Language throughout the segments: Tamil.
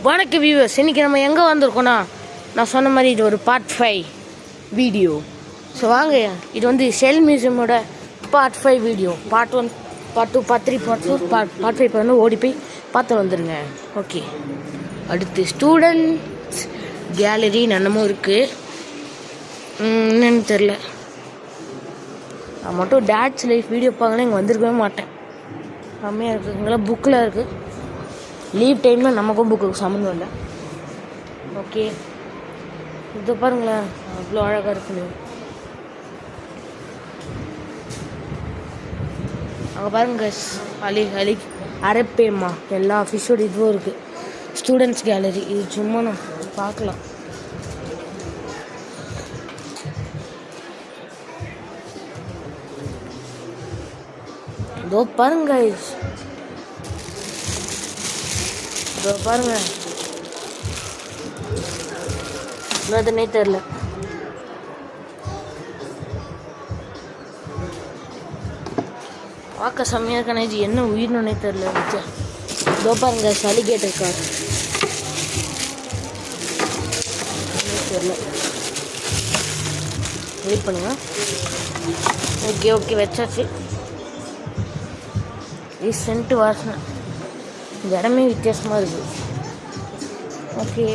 வணக்க வியூவர்ஸ், இன்றைக்கி நம்ம எங்கே வந்திருக்கோன்னா, நான் சொன்ன மாதிரி இது ஒரு பார்ட் 5 வீடியோ. ஸோ வாங்க, இது வந்து ஷெல் மியூசியமோட part 5 video. Part 1, part 2, part 3, part 4, part 5 வந்து ஓடி போய் பார்த்து வந்துடுங்க. ஓகே, அடுத்து ஸ்டூடெண்ட்ஸ் கேலரி என்னமோ இருக்குது, என்னன்னு தெரில. நான் மட்டும் டேட்ஸ் லைஃப் வீடியோ பார்க்கணும் இங்கே வந்திருக்கவே மாட்டேன். கம்மியாக இருக்குது, இங்கெல்லாம் புக்கில் இருக்குது. லீவ் டைமில் நமக்கும் புக்கு சம்மந்தம் இல்லை. ஓகே, இதை பாருங்களேன், அவ்வளோ அழகாக இருக்குன்னு. அங்கே பாருங்க, அலி அரப்பேம்மா எல்லா ஆஃபீஸோட இதுவும் இருக்குது. ஸ்டூடெண்ட்ஸ் கேலரி, இது சும்மா நான் பார்க்கலாம். இதோ பாருங்க, இதோ பாருங்க, என்னதுன்னே தெரில. பார்க்க செம்மையாக இருக்கானே, இது என்ன உயிர்னே தெரில. இதோ பாருங்க, அலிகேட்டர் கார் தெரில. வெயிட் பண்ணுங்க. ஓகே வச்சாச்சு. இது சென்ட்டு வாசனை, இந்த இடமே வித்தியாசமாக இருக்குது. ஓகே,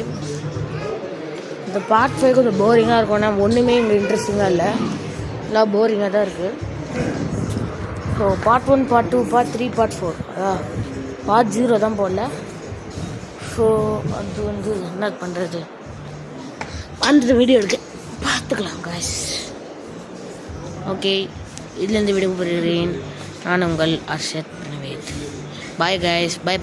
இந்த பார்ட் 5 கொஞ்சம் போரிங்காக இருக்கும். ஒன்றுமே இங்கே இன்ட்ரெஸ்டிங்காக இல்லை, எல்லாம் போரிங்காக தான் இருக்குது. So part 1, part 2, part 3, part 4, அதான் பார்ட் 0 தான் போடல. ஸோ அது வந்து என்ன பண்ணுறது, அந்த வீடியோ எடுக்க பார்த்துக்கலாம் காய்ஸ். ஓகே, இதுலேருந்து வீடியோ போடுகிறேன். நான் உங்கள் அர்ஷத் நவேத். Bye guys, bye.